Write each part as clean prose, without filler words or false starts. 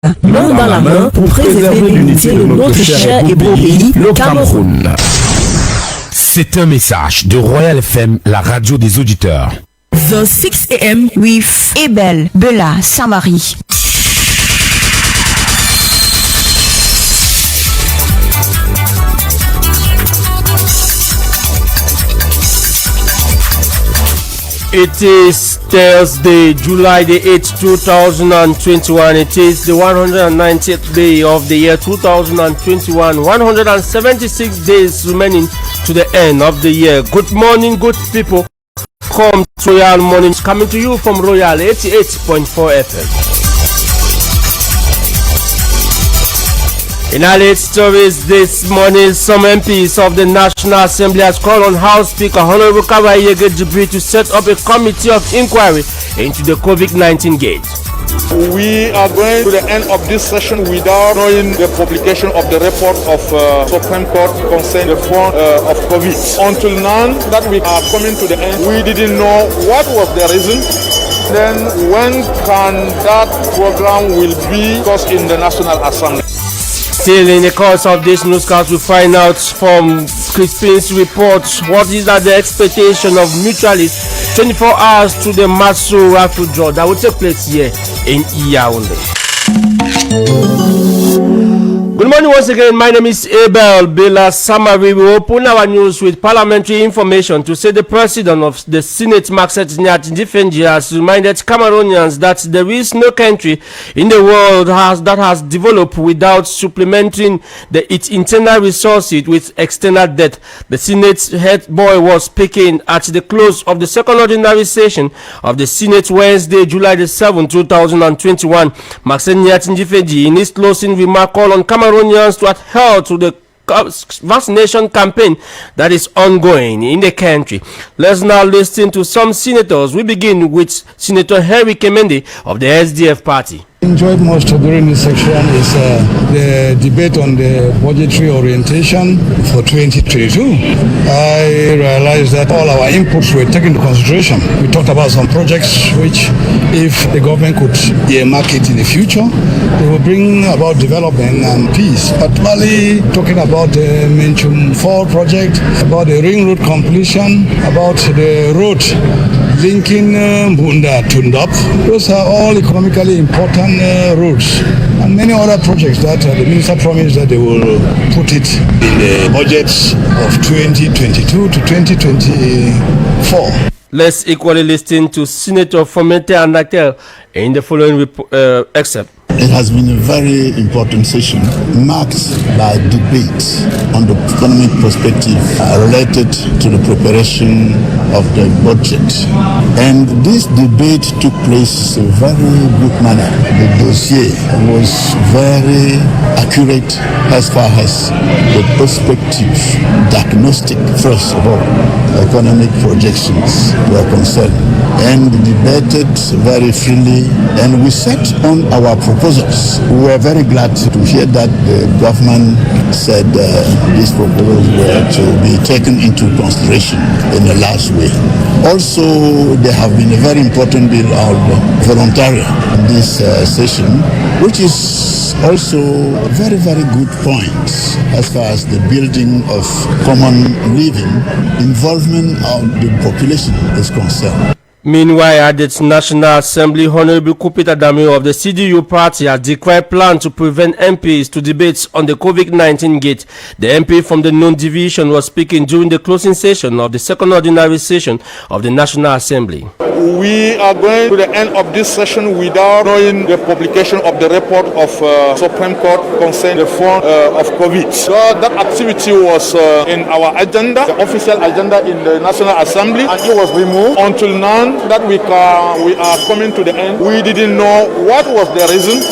main dans la main pour préserver l'unité de notre cher et beau pays, le Cameroun. C'est un message de Royal FM, la radio des auditeurs. The 6 a.m. with Abel, Bela Samari. It is Thursday, July the 8th, 2021. It is the 190th day of the year 2021. 176 days remaining to the end of the year. Good morning, good people. Come to Royal Mornings, coming to you from Royal 88.4 FM. In our late stories this morning, some MPs of the National Assembly has called on House Speaker Hon Cavaye Yeguie Djibrill to set up a committee of inquiry into the COVID-19 gate. We are going to the end of this session without knowing the publication of the report of Supreme Court concerning the form of COVID. Until now that we are coming to the end, we didn't know what was the reason. Then when can that program will be discussed in the National Assembly? Still in the course of this newscast, we find out from Crispin's report what is the expectation of mutualists 24 hours to the Masu rifle draw that will take place here in Yaoundé. Good morning once again. My name is Abel. Bela Samari. We open our news with parliamentary information to say the president of the Senate, Maxet Nyat-Ndifendi, has reminded Cameroonians that there is no country in the world that has developed without supplementing its internal resources with external debt. The Senate head boy was speaking at the close of the second ordinary session of the Senate Wednesday, July the 7th, 2021. Maxet Nyat-Ndifendi, in his closing remark, called on Cameroonians to adhere to the vaccination campaign that is ongoing in the country. Let's now listen to some senators. We begin with Senator Henry Kemende of the SDF party. Enjoyed most during this section is the debate on the budgetary orientation for 2022. I realized that all our inputs were taken into consideration. We talked about some projects which, if the government could earmark it in the future, they will bring about development and peace. Particularly talking about the Menchum 4 project, about the ring road completion, about the road linking Mbunda to Ndop. Those are all economically important roads and many other projects that the minister promised that they will put it in the budgets of 2022 to 2024. Let's equally listen to Senator Fomente Anakel in the following excerpt. It has been a very important session marked by debates on the economic perspective related to the preparation of the budget. And this debate took place in a very good manner. The dossier was very accurate as far as the perspective, diagnostic, first of all, economic projections were concerned. And debated very freely, and we set on our proposals. We were very glad to hear that the government said these proposals were to be taken into consideration in a large way. Also, there have been a very important bill of voluntariat in this session, which is also a very, very good point as far as the building of common living, involvement of the population is concerned. Meanwhile, at the National Assembly, Hon Kupit Adamu of the CDU party has declared plan to prevent MPs to debate on the COVID-19 gate. The MP from the known division was speaking during the closing session of the second ordinary session of the National Assembly. We are going to the end of this session without knowing the publication of the report of Supreme Court concerning the form of COVID. So that activity was in our agenda, the official agenda in the National Assembly, and it was removed. Until now that we are coming to the end, we didn't know what was the reason,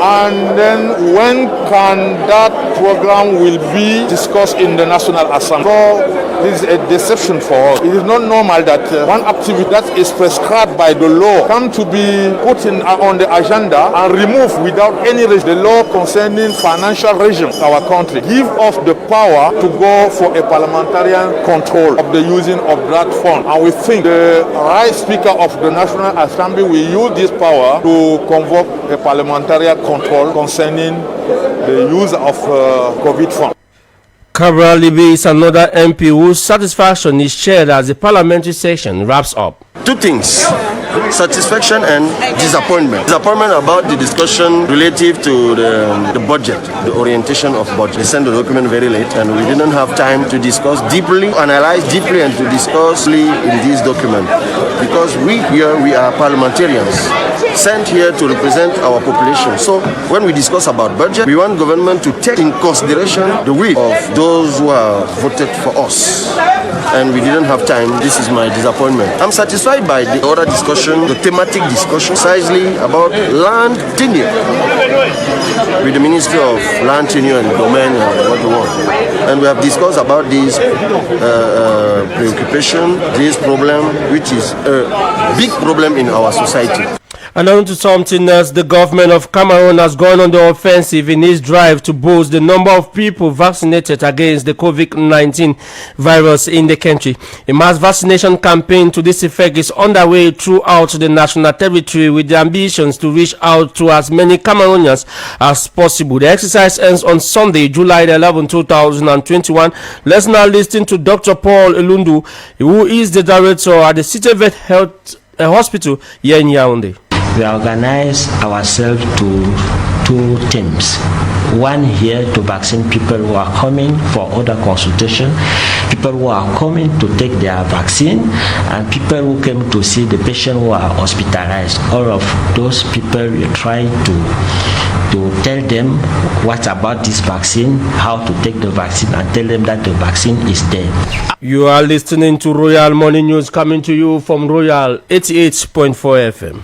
and then when can that program will be discussed in the National Assembly. So this is a deception for us. It is not normal that one activity that is prescribed by the law come to be put on the agenda and removed without any reason. The law concerning financial regime in our country give us the power to go for a parliamentarian control of the using of that fund. And we think the right speaker of the National Assembly will use this power to convoke a parliamentarian control concerning the use of COVID fund. Cabral Libby is another MP whose satisfaction is shared as the parliamentary session wraps up. Two things: satisfaction and disappointment. Disappointment about the discussion relative to the budget, the orientation of budget. They sent the document very late and we didn't have time to discuss deeply, analyze deeply and to discuss in this document. Because we are parliamentarians sent here to represent our population. So when we discuss about budget, we want government to take in consideration the will of those who are voted for us. And we didn't have time. This is my disappointment. I'm satisfied by the other discussion, the thematic discussion, precisely about land tenure with the Ministry of Land Tenure and Domain and what we want. And we have discussed about this preoccupation, this problem, which is a big problem in our society. And on to something else, the government of Cameroon has gone on the offensive in its drive to boost the number of people vaccinated against the COVID-19 virus in the country. A mass vaccination campaign to this effect is underway throughout the national territory with the ambitions to reach out to as many Cameroonians as possible. The exercise ends on Sunday, July 11, 2021. Let's now listen to Dr. Paul Elundu, who is the director at the City Vet Health Hospital here in Yaoundé. We organize ourselves to two teams. One here to vaccine people who are coming for other consultation, people who are coming to take their vaccine, and people who came to see the patient who are hospitalized. All of those people we try to tell them what about this vaccine, how to take the vaccine, and tell them that the vaccine is there. You are listening to Royal Morning News coming to you from Royal 88.4 FM.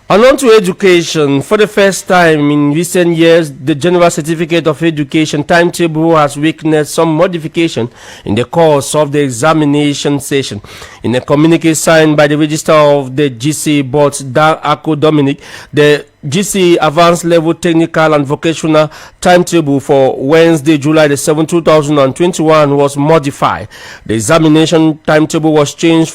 And on to education. For the first time in recent years, the General Certificate of Education timetable has witnessed some modification in the course of the examination session. In a communique signed by the Registrar of the GC Board, Dan Ako Dominic, the GC Advanced Level Technical and Vocational timetable for Wednesday, July the 7th, 2021 was modified. The examination timetable was changed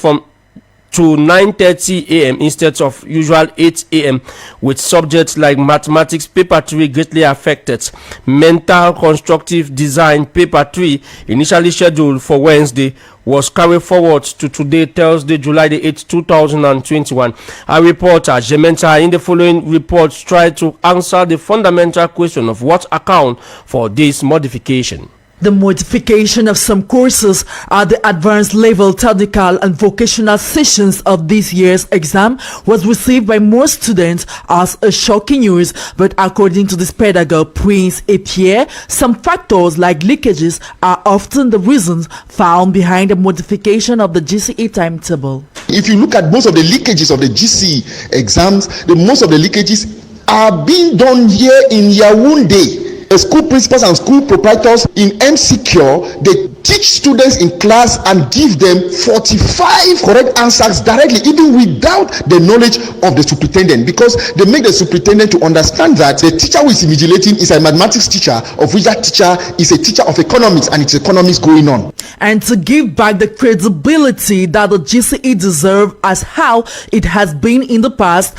to 9:30 a.m. instead of usual 8 a.m. with subjects like mathematics paper 3 greatly affected. Mental constructive design paper 3, initially scheduled for Wednesday, was carried forward to today, Thursday, July the 8th, 2021. Our reporter Jementa in the following report tried to answer the fundamental question of what account for this modification. The modification of some courses at the advanced level technical and vocational sessions of this year's exam was received by most students as a shocking news, but according to this pedagogue Prince Epierre, some factors like leakages are often the reasons found behind the modification of the GCE timetable. If you look at most of the leakages of the GCE exams, most of the leakages are being done here in Yaoundé. The school principals and school proprietors in MCCure, they teach students in class and give them 45 correct answers directly, even without the knowledge of the superintendent, because they make the superintendent to understand that the teacher who is invigilating is a mathematics teacher, of which that teacher is a teacher of economics, and it's economics going on. And to give back the credibility that the GCE deserves as how it has been in the past,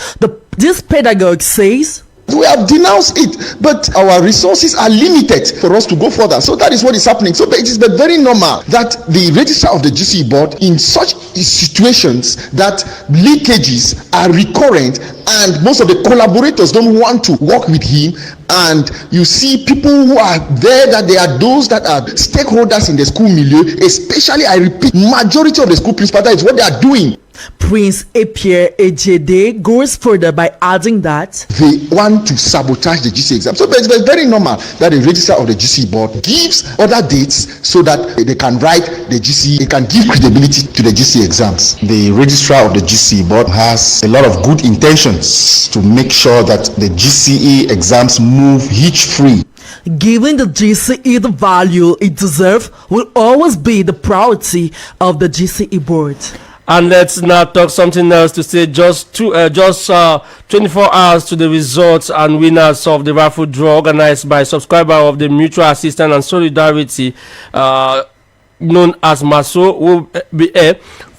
this pedagogue says, we have denounced it, but our resources are limited for us to go further. So that is what is happening. So it is very normal that the registrar of the GC board, in such situations that leakages are recurrent and most of the collaborators don't want to work with him, and you see people who are there, that they are those that are stakeholders in the school milieu, especially, I repeat, majority of the school principals, that is what they are doing. Prince Cavaye Yeguie goes further by adding that they want to sabotage the GC exam. So it's very normal that the registrar of the GC board gives other dates so that they can write the GC, they can give credibility to the GC exams. The registrar of the GC board has a lot of good intentions to make sure that the GCE exams move hitch-free. Giving the GCE the value it deserves will always be the priority of the GCE board. And let's now talk something else to say. Just 24 hours to the results and winners of the raffle draw organized by subscriber of the Mutual Assistance and Solidarity, known as MASO, will be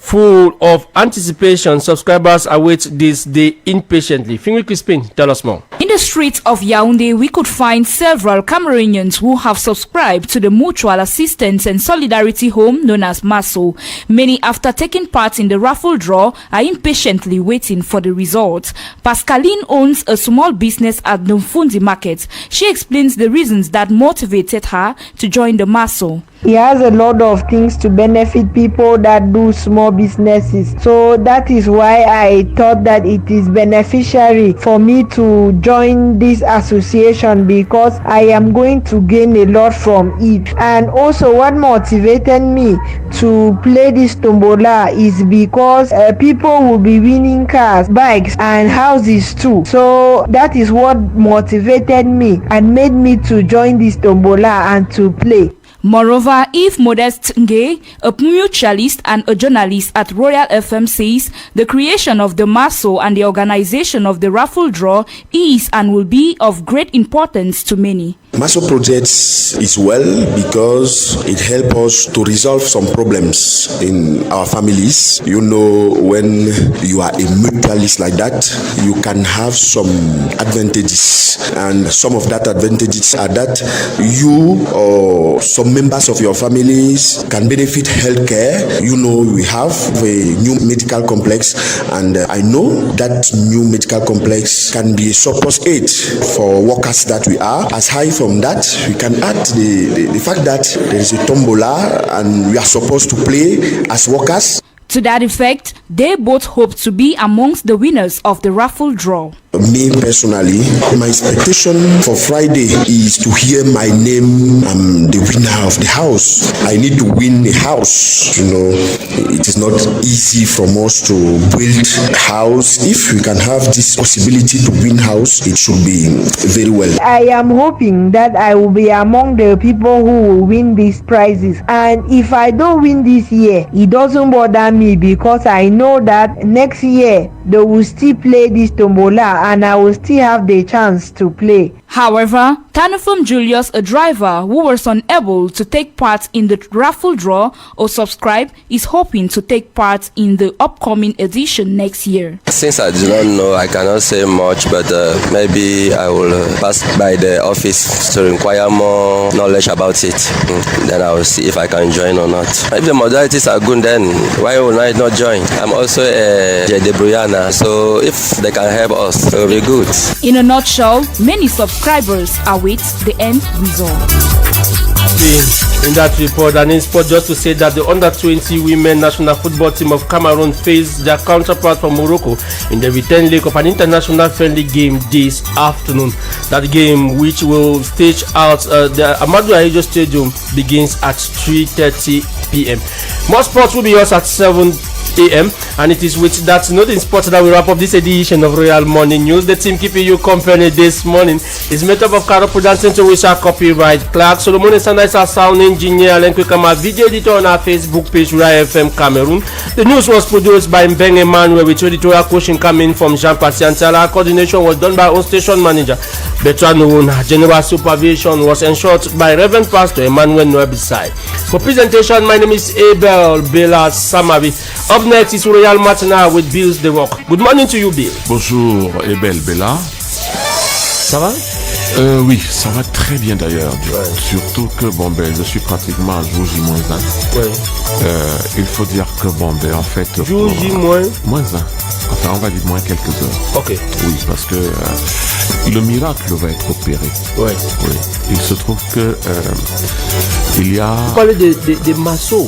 full of anticipation. Subscribers await this day impatiently. Fingy Crispin, tell us more. In the streets of Yaoundé, we could find several Cameroonians who have subscribed to the Mutual Assistance and Solidarity Home known as MASO. Many, after taking part in the raffle draw, are impatiently waiting for the results. Pascaline owns a small business at the Mfundi market. She explains the reasons that motivated her to join the MASO. He has a lot of things to benefit people that do small businesses. So that is why I thought that it is beneficiary for me to join this association, because I am going to gain a lot from it. And also what motivated me to play this tombola is because people will be winning cars, bikes and houses too. So that is what motivated me and made me to join this tombola and to play. Moreover, if Modeste Nge, a mutualist and a journalist at Royal FM, says the creation of the MASO and the organization of the raffle draw is and will be of great importance to many. MASO projects is well because it helps us to resolve some problems in our families. You know, when you are a mutualist like that, you can have some advantages, and some of that advantages are that you or some members of your families can benefit healthcare. You know, we have a new medical complex, and I know that new medical complex can be a surplus aid for workers that we are. Aside from that, we can add the fact that there is a tombola and we are supposed to play as workers. To that effect, they both hope to be amongst the winners of the raffle draw. Me personally, my expectation for Friday is to hear my name. I'm the winner of the house. I need to win a house. You know, it is not easy for us to build a house. If we can have this possibility to win house, it should be very well. I am hoping that I will be among the people who will win these prizes. And if I don't win this year, it doesn't bother me, because I know that next year they will still play this tombola and I will still have the chance to play. However, Tanufum Julius, a driver who was unable to take part in the raffle draw or subscribe, is hoping to take part in the upcoming edition next year. Since I do not know, I cannot say much, but maybe I will pass by the office to inquire more knowledge about it. Then I will see if I can join or not. If the modalities are good, then why will I not join? I'm also a Debruyana, so if they can help us, it will be good. In a nutshell, many subscribers await the end result. In that report, and in sport, just to say that the under-20 women national football team of Cameroon faced their counterpart from Morocco in the return leg of an international friendly game this afternoon. That game, which will stage out the Amadou Ahidjo Stadium, begins at 3:30 p.m. More sports will be yours at 7 a.m. and it is with that note in sports that we wrap up this edition of Royal Morning News. The team keeping you company this morning is made up of Carol Prudence, to which our copyright Clark Solomon is our sound engineer, and Kwekama video editor on our Facebook page Royal FM Cameroon. The news was produced by Mbeng Emmanuel with editorial coaching coming from Jean Patiental. Our coordination was done by our station manager Bertrand Nwona. General supervision was ensured by Reverend Pastor Emmanuel Nwebisai. For presentation, my name is Abel Bela Samari. Up next is Royal Matina with Bills The Rock. Good morning to you, Bill. Bonjour, Abel Bella. Ça va? Oui, ça va très bien d'ailleurs. Ouais. Surtout que je suis pratiquement à jour J-1. Ouais. Il faut dire que en fait... Jour J-1. Enfin, on va dire moins quelques heures. Ok. Oui, parce que le miracle va être opéré. Ouais. Oui. Il se trouve que il y a... Vous parlez des MASO.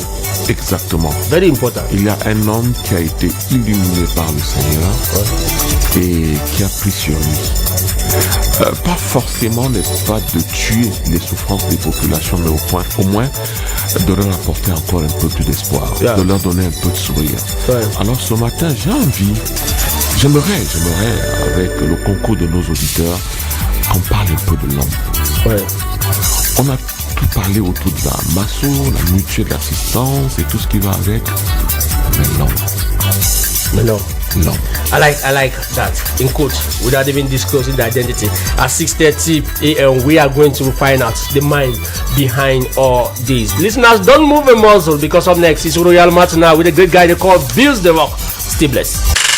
Exactement. Very important. Il y a un homme qui a été illuminé par le Seigneur et qui a pris sur lui. Pas forcément, n'est-ce pas, de tuer les souffrances des populations, mais au moins de leur apporter encore un peu plus d'espoir, de leur donner un peu de sourire. Alors ce matin, j'ai envie, j'aimerais, avec le concours de nos auditeurs, qu'on parle un peu de l'homme. On a tout parlé autour de la masso, la mutuelle d'assistance et tout ce qui va avec. Mais l'homme. I like that. In quote, without even disclosing the identity. At 6:30 a.m., we are going to find out the mind behind all this. Listeners, don't move a muscle because up next is Royal Matina with a great guy they call Bills the Rock. Stay blessed.